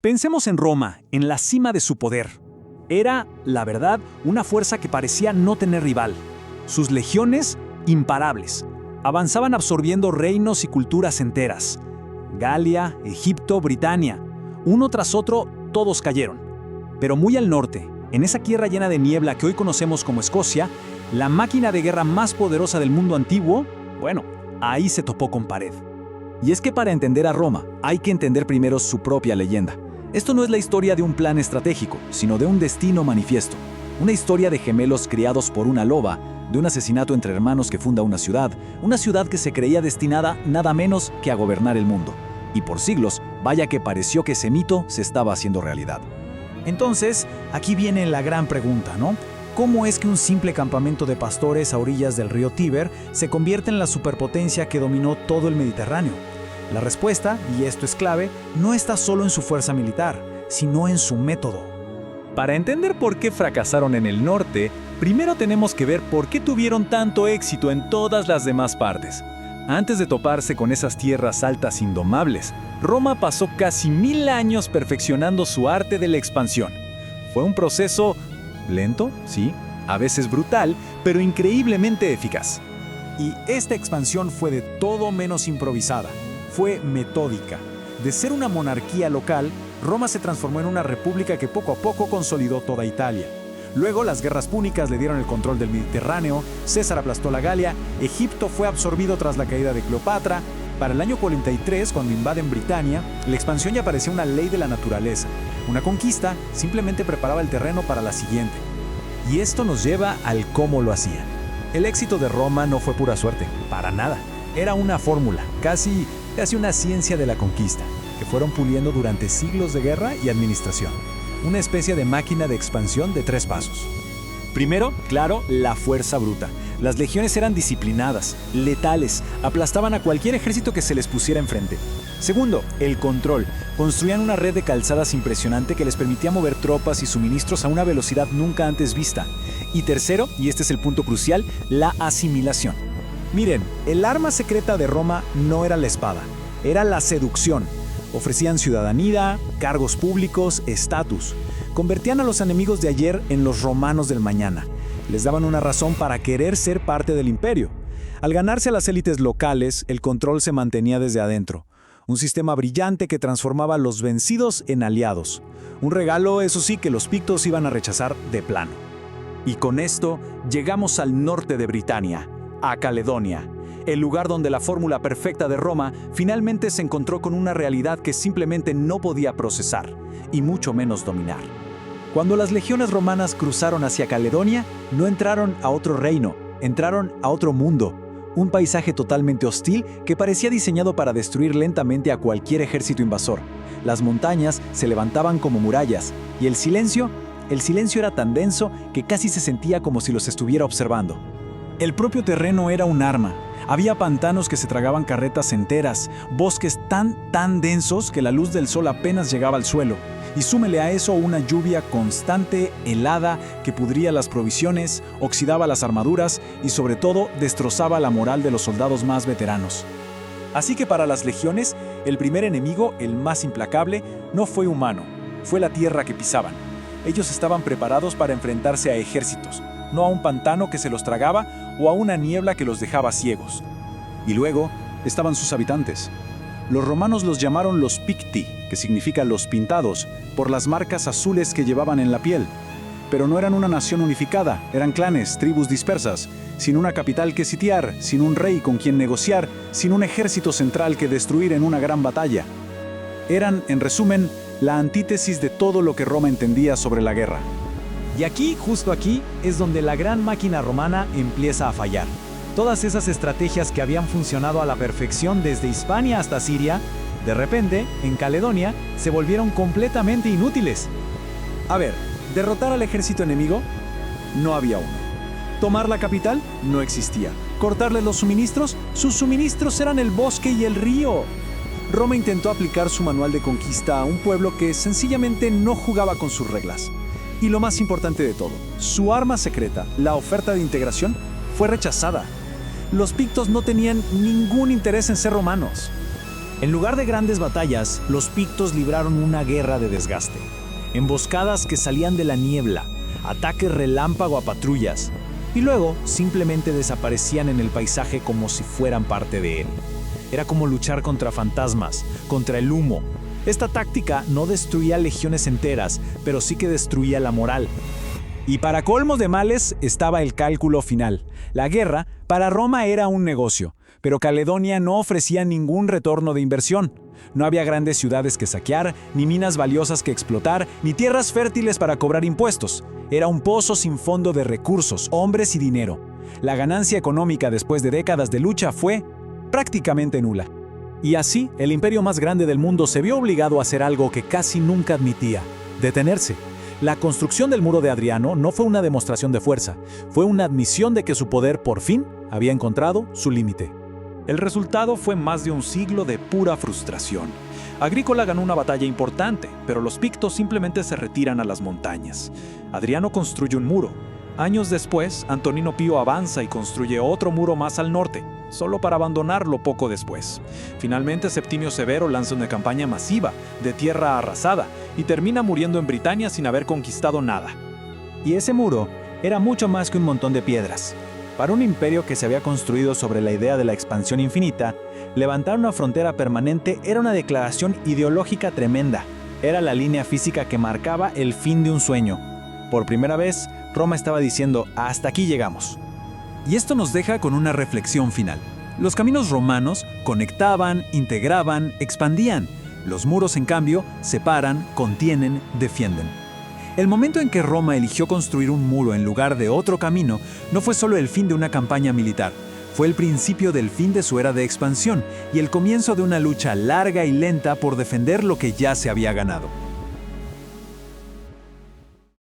Pensemos en Roma, en la cima de su poder. Era, la verdad, una fuerza que parecía no tener rival. Sus legiones, imparables, avanzaban absorbiendo reinos y culturas enteras. Galia, Egipto, Britania. Uno tras otro, todos cayeron. Pero muy al norte, en esa tierra llena de niebla que hoy conocemos como Escocia, la máquina de guerra más poderosa del mundo antiguo, bueno, ahí se topó con pared. Y es que para entender a Roma, hay que entender primero su propia leyenda. Esto no es la historia de un plan estratégico, sino de un destino manifiesto. Una historia de gemelos criados por una loba, de un asesinato entre hermanos que funda una ciudad que se creía destinada nada menos que a gobernar el mundo. Y por siglos, vaya que pareció que ese mito se estaba haciendo realidad. Entonces, aquí viene la gran pregunta, ¿no? ¿Cómo es que un simple campamento de pastores a orillas del río Tíber se convierte en la superpotencia que dominó todo el Mediterráneo? La respuesta, y esto es clave, no está solo en su fuerza militar, sino en su método. Para entender por qué fracasaron en el norte, primero tenemos que ver por qué tuvieron tanto éxito en todas las demás partes. Antes de toparse con esas tierras altas indomables, Roma pasó casi 1000 años perfeccionando su arte de la expansión. Fue un proceso lento, sí, a veces brutal, pero increíblemente eficaz. Y esta expansión fue de todo menos improvisada. Fue metódica. De ser una monarquía local, Roma se transformó en una república que poco a poco consolidó toda Italia. Luego, las guerras púnicas le dieron el control del Mediterráneo, César aplastó la Galia, Egipto fue absorbido tras la caída de Cleopatra. Para el año 43, cuando invaden Britania, la expansión ya parecía una ley de la naturaleza. Una conquista simplemente preparaba el terreno para la siguiente. Y esto nos lleva al cómo lo hacían. El éxito de Roma no fue pura suerte, para nada. Era una fórmula, casi una ciencia de la conquista, que fueron puliendo durante siglos de guerra y administración. Una especie de máquina de expansión de 3 pasos. Primero, claro, la fuerza bruta. Las legiones eran disciplinadas, letales, aplastaban a cualquier ejército que se les pusiera enfrente. Segundo, el control. Construían una red de calzadas impresionante que les permitía mover tropas y suministros a una velocidad nunca antes vista. Y tercero, y este es el punto crucial, la asimilación. Miren, el arma secreta de Roma no era la espada, era la seducción. Ofrecían ciudadanía, cargos públicos, estatus. Convertían a los enemigos de ayer en los romanos del mañana. Les daban una razón para querer ser parte del imperio. Al ganarse a las élites locales, el control se mantenía desde adentro. Un sistema brillante que transformaba a los vencidos en aliados. Un regalo, eso sí, que los pictos iban a rechazar de plano. Y con esto, llegamos al norte de Britania, a Caledonia, el lugar donde la fórmula perfecta de Roma finalmente se encontró con una realidad que simplemente no podía procesar, y mucho menos dominar. Cuando las legiones romanas cruzaron hacia Caledonia, no entraron a otro reino, entraron a otro mundo, un paisaje totalmente hostil que parecía diseñado para destruir lentamente a cualquier ejército invasor. Las montañas se levantaban como murallas, y el silencio era tan denso que casi se sentía como si los estuviera observando. El propio terreno era un arma. Había pantanos que se tragaban carretas enteras, bosques tan densos que la luz del sol apenas llegaba al suelo. Y súmele a eso una lluvia constante, helada, que pudría las provisiones, oxidaba las armaduras y sobre todo destrozaba la moral de los soldados más veteranos. Así que para las legiones, el primer enemigo, el más implacable, no fue humano, fue la tierra que pisaban. Ellos estaban preparados para enfrentarse a ejércitos, no a un pantano que se los tragaba o a una niebla que los dejaba ciegos. Y luego estaban sus habitantes. Los romanos los llamaron los Picti, que significa los pintados, por las marcas azules que llevaban en la piel. Pero no eran una nación unificada, eran clanes, tribus dispersas, sin una capital que sitiar, sin un rey con quien negociar, sin un ejército central que destruir en una gran batalla. Eran, en resumen, la antítesis de todo lo que Roma entendía sobre la guerra. Y aquí, justo aquí, es donde la gran máquina romana empieza a fallar. Todas esas estrategias que habían funcionado a la perfección desde Hispania hasta Siria, de repente, en Caledonia, se volvieron completamente inútiles. A ver, derrotar al ejército enemigo, no había uno. Tomar la capital, no existía. Cortarles los suministros, sus suministros eran el bosque y el río. Roma intentó aplicar su manual de conquista a un pueblo que sencillamente no jugaba con sus reglas. Y lo más importante de todo, su arma secreta, la oferta de integración, fue rechazada. Los pictos no tenían ningún interés en ser romanos. En lugar de grandes batallas, los pictos libraron una guerra de desgaste. Emboscadas que salían de la niebla, ataques relámpago a patrullas, y luego simplemente desaparecían en el paisaje como si fueran parte de él. Era como luchar contra fantasmas, contra el humo. Esta táctica no destruía legiones enteras, pero sí que destruía la moral. Y para colmos de males estaba el cálculo final. La guerra para Roma era un negocio, pero Caledonia no ofrecía ningún retorno de inversión. No había grandes ciudades que saquear, ni minas valiosas que explotar, ni tierras fértiles para cobrar impuestos. Era un pozo sin fondo de recursos, hombres y dinero. La ganancia económica después de décadas de lucha fue prácticamente nula. Y así, el imperio más grande del mundo se vio obligado a hacer algo que casi nunca admitía: detenerse. La construcción del muro de Adriano no fue una demostración de fuerza, fue una admisión de que su poder por fin había encontrado su límite. El resultado fue más de un siglo de pura frustración. Agrícola ganó una batalla importante, pero los pictos simplemente se retiran a las montañas. Adriano construye un muro. Años después, Antonino Pío avanza y construye otro muro más al norte, solo para abandonarlo poco después. Finalmente, Septimio Severo lanza una campaña masiva, de tierra arrasada, y termina muriendo en Britania sin haber conquistado nada. Y ese muro era mucho más que un montón de piedras. Para un imperio que se había construido sobre la idea de la expansión infinita, levantar una frontera permanente era una declaración ideológica tremenda. Era la línea física que marcaba el fin de un sueño. Por primera vez, Roma estaba diciendo: hasta aquí llegamos. Y esto nos deja con una reflexión final. Los caminos romanos conectaban, integraban, expandían. Los muros, en cambio, separan, contienen, defienden. El momento en que Roma eligió construir un muro en lugar de otro camino no fue solo el fin de una campaña militar, fue el principio del fin de su era de expansión y el comienzo de una lucha larga y lenta por defender lo que ya se había ganado.